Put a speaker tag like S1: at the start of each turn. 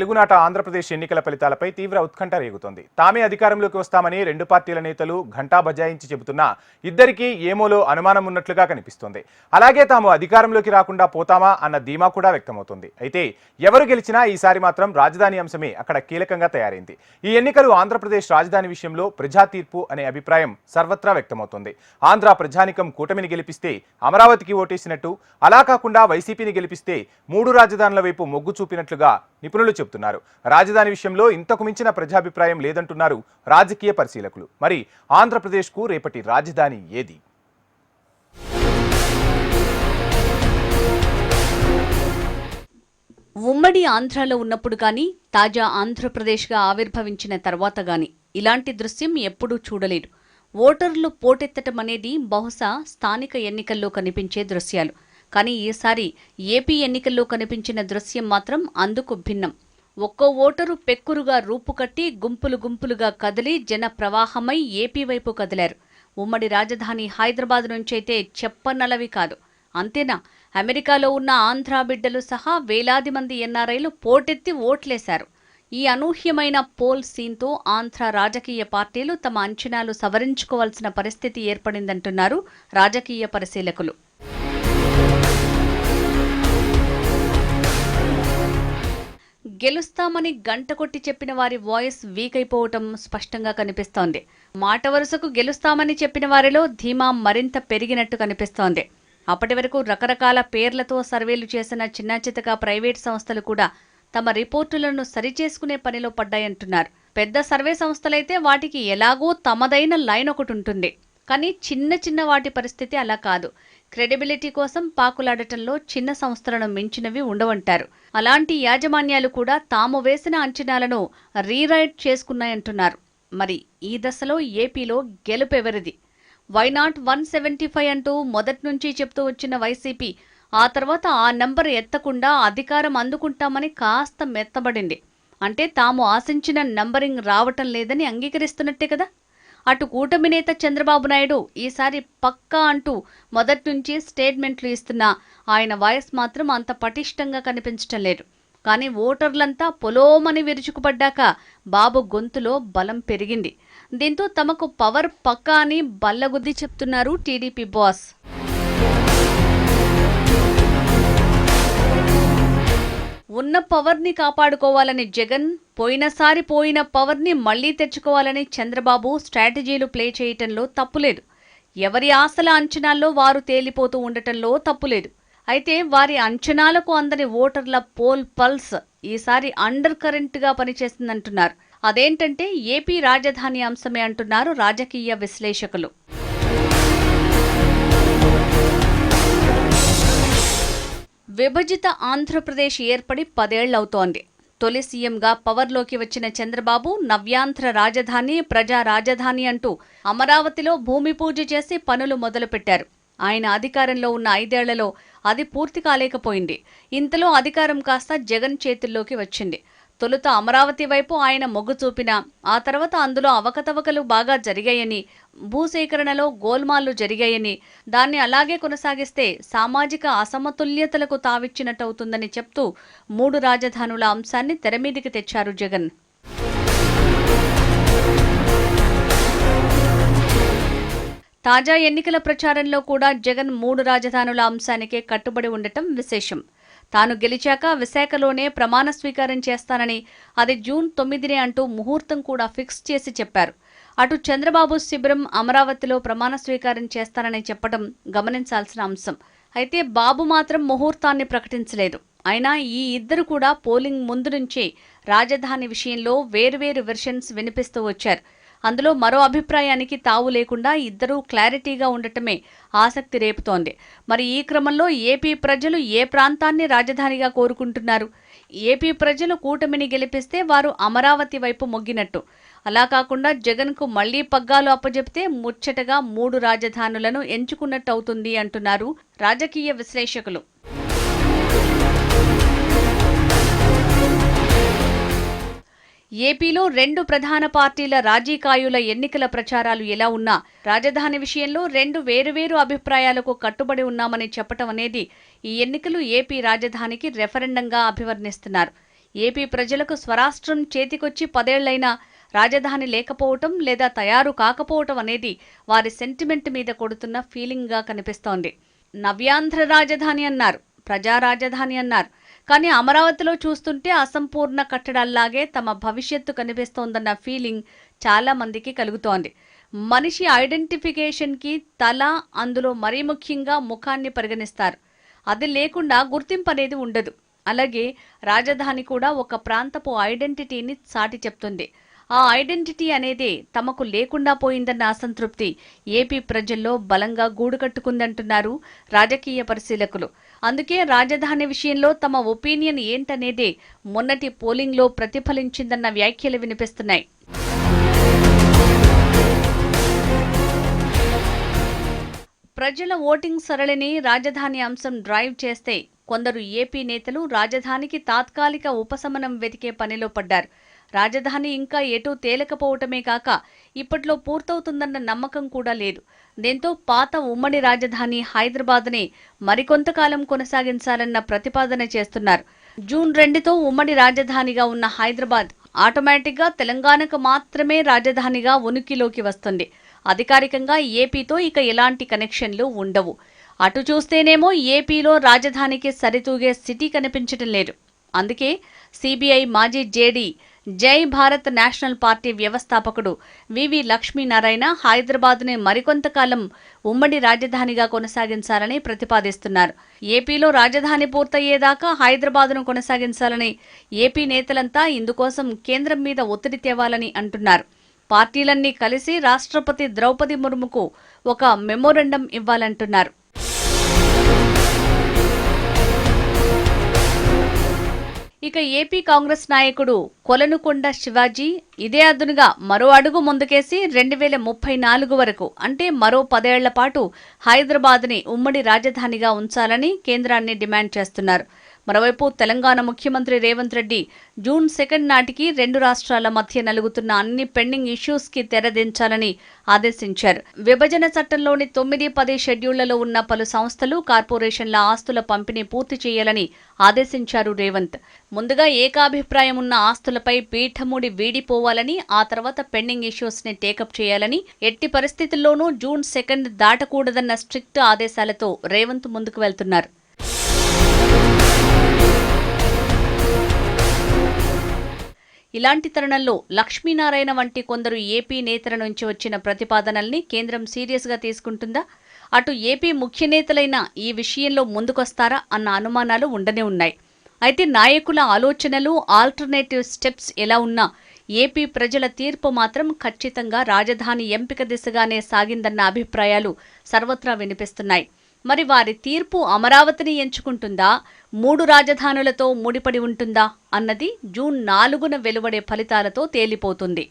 S1: తెలుగునాట ఆంధ్రప్రదేశ్ ఎన్నికల ఫలితాలపై తీవ్ర ఉత్కంఠ రేగుతోంది. తామే అధికారంలోకి వస్తామని రెండు పార్టీల నేతలు ఘంటా బజాయించి చెబుతున్నా ఇద్దరికీ ఏమోలో అనుమానం ఉన్నట్లుగా కనిపిస్తోంది. అలాగే తాము అధికారంలోకి రాకుండా పోతామా అన్న ధీమా కూడా వ్యక్తమవుతోంది. అయితే ఎవరు గెలిచినా ఈసారి మాత్రం రాజధాని అంశమే అక్కడ కీలకంగా తయారైంది. ఈ ఎన్నికలు ఆంధ్రప్రదేశ్ రాజధాని విషయంలో ప్రజా తీర్పు అనే అభిప్రాయం సర్వత్రా వ్యక్తమవుతోంది. ఆంధ్ర ప్రజానికం కూటమిని గెలిపిస్తే అమరావతికి ఓటేసినట్టు, అలా కాకుండా వైసీపీని గెలిపిస్తే మూడు రాజధానుల వైపు మొగ్గు చూపినట్లుగా నిపుణులు చెబుతున్నారు. రాజధాని విషయంలో ఇంతకు మించిన ప్రజాభిప్రాయం లేదంటున్నారు రాజకీయ పరిశీలకులు. మరి ఆంధ్రప్రదేశ్కు రేపటి రాజధాని ఏది?
S2: ఉమ్మడి ఆంధ్రాలో ఉన్నప్పుడు కానీ, తాజా ఆంధ్రప్రదేశ్గా ఆవిర్భవించిన తర్వాత గాని ఇలాంటి దృశ్యం ఎప్పుడూ చూడలేదు. ఓటర్లు పోటెత్తటం అనేది బహుశా స్థానిక ఎన్నికల్లో కనిపించే దృశ్యాలు. కానీ ఈసారి ఏపీ ఎన్నికల్లో కనిపించిన దృశ్యం మాత్రం అందుకు భిన్నం. ఒక్కో ఓటరు పెక్కురుగా రూపుకట్టి గుంపులు గుంపులుగా కదిలి జన ప్రవాహమై ఏపీ వైపు కదిలారు. ఉమ్మడి రాజధాని హైదరాబాద్ నుంచైతే చెప్పనలవి కాదు. అంతేనా, అమెరికాలో ఉన్న ఆంధ్రా బిడ్డలు సహా వేలాది మంది ఎన్ఆర్ఐలు పోటెత్తి ఓట్లేశారు. ఈ అనూహ్యమైన పోల్ సీన్తో ఆంధ్ర రాజకీయ పార్టీలు తమ అంచనాలు సవరించుకోవాల్సిన పరిస్థితి ఏర్పడిందంటున్నారు రాజకీయ పరిశీలకులు. గెలుస్తామని గంట కొట్టి చెప్పిన వారి వాయిస్ వీక్ అయిపోవటం స్పష్టంగా కనిపిస్తోంది. మాట వరుసకు గెలుస్తామని చెప్పిన వారిలో ధీమా మరింత పెరిగినట్టు కనిపిస్తోంది. అప్పటి వరకు రకరకాల పేర్లతో సర్వేలు చేసిన చిన్నాచితక ప్రైవేట్ సంస్థలు కూడా తమ రిపోర్టులను సరిచేసుకునే పనిలో పడ్డాయంటున్నారు. పెద్ద సర్వే సంస్థలైతే వాటికి ఎలాగో తమదైన లైన్ ఒకటి ఉంటుంది. కానీ చిన్న చిన్న వాటి పరిస్థితి అలా కాదు. క్రెడిబిలిటీ కోసం పాకులాడటంలో చిన్న సంస్థలను మించినవి ఉండవంటారు. అలాంటి యాజమాన్యాలు కూడా తాము వేసిన అంచనాలను రీరైట్ చేసుకున్నాయంటున్నారు. మరి ఈ దశలో ఏపీలో గెలుపెవరిది? వైనాట్ 175 అంటూ మొదటి నుంచి చెప్తూ వచ్చిన వైసీపీ ఆ తర్వాత ఆ నంబర్ ఎత్తకుండా అధికారం అందుకుంటామని కాస్త మెత్తబడింది. అంటే తాము ఆశించిన నంబరింగ్ రావటం లేదని అంగీకరిస్తున్నట్టే కదా. అటు కూటమి నేత చంద్రబాబు నాయుడు ఈసారి పక్కా అంటూ మొదటి నుంచి స్టేట్మెంట్లు ఇస్తున్నా ఆయన వాయిస్ మాత్రం అంత పటిష్టంగా కనిపించటం లేదు. కానీ ఓటర్లంతా పొలోమని విరుచుకుపడ్డాక బాబు గొంతులో బలం పెరిగింది. దీంతో తమకు పవర్ పక్కా అని బల్లగుద్ది చెప్తున్నారు టీడీపీ బాస్. ఉన్న పవర్ని కాపాడుకోవాలని జగన్, పోయినసారి పోయిన పవర్ని మళ్లీ తెచ్చుకోవాలని చంద్రబాబు స్ట్రాటజీలు ప్లే చేయటంలో తప్పులేదు. ఎవరి ఆశల అంచనాల్లో వారు తేలిపోతూ ఉండటంలో తప్పులేదు. అయితే వారి అంచనాలకు అందని ఓటర్ల పోల్ పల్స్ ఈసారి అండర్ కరెంట్గా పనిచేసిందంటున్నారు. అదేంటంటే ఏపీ రాజధాని అంశమే అంటున్నారు రాజకీయ విశ్లేషకులు. విభజిత ఆంధ్రప్రదేశ్ ఏర్పడి 10 ఏళ్లవుతోంది. తొలి సీఎంగా పవర్లోకి వచ్చిన చంద్రబాబు నవ్యాంధ్ర రాజధాని, ప్రజా రాజధాని అంటూ అమరావతిలో భూమి పూజ చేసి పనులు మొదలుపెట్టారు. ఆయన అధికారంలో ఉన్న 5 ఏళ్లలో అది పూర్తి కాలేకపోయింది. ఇంతలో అధికారం కాస్త జగన్ చేతుల్లోకి వచ్చింది. తొలుత అమరావతి వైపు ఆయన మొగ్గు చూపినా ఆ తర్వాత అందులో అవకతవకలు బాగా జరిగాయని, భూసేకరణలో గోల్మాళ్లు జరిగాయని, దాన్ని అలాగే కొనసాగిస్తే సామాజిక అసమతుల్యతలకు తావిచ్చినట్టవుతుందని చెప్తూ 3 రాజధానుల అంశాన్ని తెరమీదికి తెచ్చారు జగన్. తాజా ఎన్నికల ప్రచారంలో కూడా జగన్ 3 రాజధానుల అంశానికే కట్టుబడి ఉండటం విశేషం. తాను గెలిచాక విశాఖలోనే ప్రమాణ స్వీకారం చేస్తానని, అది జూన్ 9నే అంటూ ముహూర్తం కూడా ఫిక్స్ చేసి చెప్పారు. అటు చంద్రబాబు శిబిరం అమరావతిలో ప్రమాణ స్వీకారం చేస్తానని చెప్పడం గమనించాల్సిన అంశం. అయితే బాబు మాత్రం ముహూర్తాన్ని ప్రకటించలేదు. అయినా ఈ ఇద్దరు కూడా పోలింగ్ ముందు నుంచే రాజధాని విషయంలో వేర్వేరు వెర్షన్స్ వినిపిస్తూ వచ్చారు. అందులో మరో అభిప్రాయానికి తావు లేకుండా ఇద్దరూ క్లారిటీగా ఉండటమే ఆసక్తి రేపుతోంది. మరి ఈ క్రమంలో ఏపీ ప్రజలు ఏ ప్రాంతాన్ని రాజధానిగా కోరుకుంటున్నారు? ఏపీ ప్రజలు కూటమిని గెలిపిస్తే వారు అమరావతి వైపు మొగ్గినట్టు. అలా కాకుండా జగన్కు మళ్లీ పగ్గాలు అప్పజెప్తే ముచ్చటగా 3 రాజధానులను ఎంచుకున్నట్టు అవుతుంది అంటున్నారు రాజకీయ విశ్లేషకులు. ఏపీలో 2 ప్రధాన పార్టీల రాజీకాయుల ఎన్నికల ప్రచారాలు ఎలా ఉన్నా రాజధాని విషయంలో 2 వేరువేరు అభిప్రాయాలకు కట్టుబడి ఉన్నామని చెప్పటం అనేది ఈ ఎన్నికలు ఏపీ రాజధానికి రెఫరెండంగా అభివర్ణిస్తున్నారు. ఏపీ ప్రజలకు స్వరాష్ట్రం చేతికొచ్చి 10 ఏళ్లైనా రాజధాని లేకపోవటం లేదా తయారు కాకపోవటం అనేది వారి సెంటిమెంట్ మీద కొడుతున్న ఫీలింగ్గా కనిపిస్తోంది. నవ్యాంధ్ర రాజధాని అన్నారు, ప్రజా రాజధాని అన్నారు. కానీ అమరావతిలో చూస్తుంటే అసంపూర్ణ కట్టడాల్లాగే తమ భవిష్యత్తు కనిపిస్తోందన్న ఫీలింగ్ చాలా మందికి కలుగుతోంది. మనిషి ఐడెంటిఫికేషన్కి తల, అందులో మరీ ముఖ్యంగా ముఖాన్ని పరిగణిస్తారు. అది లేకుండా గుర్తింపు అనేది ఉండదు. అలాగే రాజధాని కూడా ఒక ప్రాంతపు ఐడెంటిటీని చాటి చెప్తుంది. ఆ ఐడెంటిటీ అనేది తమకు లేకుండా పోయిందన్న అసంతృప్తి ఏపీ ప్రజల్లో బలంగా గూడుకట్టుకుందంటున్నారు రాజకీయ పరిశీలకులు. అందుకే రాజధాని విషయంలో తమ ఒపీనియన్ ఏంటనేదే మొన్నటి పోలింగ్లో ప్రతిఫలించిందన్న వ్యాఖ్యలు వినిపిస్తున్నాయి. ప్రజల ఓటింగ్ సరళిని రాజధాని అంశం డ్రైవ్ చేస్తే కొందరు ఏపీ నేతలు రాజధానికి తాత్కాలిక ఉపశమనం వెతికే పనిలో పడ్డారు. రాజధాని ఇంకా ఎటూ తేలకపోవటమే కాక ఇప్పట్లో పూర్తవుతుందన్న నమ్మకం కూడా లేదు. దీంతో పాత ఉమ్మడి రాజధాని హైదరాబాద్నే మరికొంతకాలం కొనసాగించాలన్న ప్రతిపాదన చేస్తున్నారు. జూన్ 2తో ఉమ్మడి రాజధానిగా ఉన్న హైదరాబాద్ ఆటోమేటిక్గా తెలంగాణకు మాత్రమే రాజధానిగా ఉనికిలోకి వస్తుంది. అధికారికంగా ఏపీతో ఇక ఎలాంటి కనెక్షన్లు ఉండవు. అటు చూస్తేనేమో ఏపీలో రాజధానికి సరితూగే సిటీ కనిపించటం లేదు. అందుకే సిబిఐ మాజీ జేడీ జై భారత్ నేషనల్ పార్టీ వ్యవస్థాపకుడు వివి లక్ష్మీనారాయణ హైదరాబాద్ని మరికొంతకాలం ఉమ్మడి రాజధానిగా కొనసాగించాలని ప్రతిపాదిస్తున్నారు. ఏపీలో రాజధాని పూర్తయ్యేదాకా హైదరాబాద్ను కొనసాగించాలని ఏపీ నేతలంతా ఇందుకోసం కేంద్రం మీద ఒత్తిడి తేవాలని అంటున్నారు. పార్టీలన్నీ కలిసి రాష్ట్రపతి ద్రౌపది ముర్ముకు ఒక మెమోరండం ఇవ్వాలంటున్నారు. ఇక ఏపీ కాంగ్రెస్ నాయకుడు కొలనుకొండ శివాజీ ఇదే అదునుగా మరో అడుగు ముందుకేసి 2034 వరకు అంటే మరో 10 ఏళ్ల పాటు హైదరాబాద్ని ఉమ్మడి రాజధానిగా ఉంచాలని కేంద్రాన్ని డిమాండ్ చేస్తున్నారు. మరోవైపు తెలంగాణ ముఖ్యమంత్రి రేవంత్ రెడ్డి జూన్ 2 నాటికి 2 రాష్ట్రాల మధ్య నలుగుతున్న అన్ని పెండింగ్ ఇష్యూస్కి తెరదించాలని ఆదేశించారు. విభజన చట్టంలోని 9, 10 షెడ్యూళ్లలో ఉన్న పలు సంస్థలు, కార్పొరేషన్ల ఆస్తుల పంపిణీ పూర్తి చేయాలని ఆదేశించారు రేవంత్. ముందుగా ఏకాభిప్రాయం ఉన్న ఆస్తులపై పీఠముడి వీడిపోవాలని, ఆ తర్వాత పెండింగ్ ఇష్యూస్ ని టేకప్ చేయాలని, ఎట్టి పరిస్థితుల్లోనూ జూన్ 2 దాటకూడదన్న స్ట్రిక్ట్ ఆదేశాలతో రేవంత్ ముందుకు వెళ్తున్నారు. ఇలాంటి తరుణంలో లక్ష్మీనారాయణ వంటి కొందరు ఏపీ నేతల నుంచి వచ్చిన ప్రతిపాదనల్ని కేంద్రం సీరియస్గా తీసుకుంటుందా? అటు ఏపీ ముఖ్య నేతలైన ఈ విషయంలో ముందుకొస్తారా అన్న అనుమానాలు ఉండనే ఉన్నాయి. అయితే నాయకుల ఆలోచనలు, ఆల్టర్నేటివ్ స్టెప్స్ ఎలా ఉన్నా ఏపీ ప్రజల తీర్పు మాత్రం ఖచ్చితంగా రాజధాని ఎంపిక దిశగానే సాగిందన్న అభిప్రాయాలు సర్వత్రా వినిపిస్తున్నాయి. మరి వారి తీర్పు అమరావతిని ఎంచుకుంటుందా, 3 రాజధానులతో ముడిపడి ఉంటుందా అన్నది జూన్ 4న వెలువడే ఫలితాలతో తేలిపోతుంది.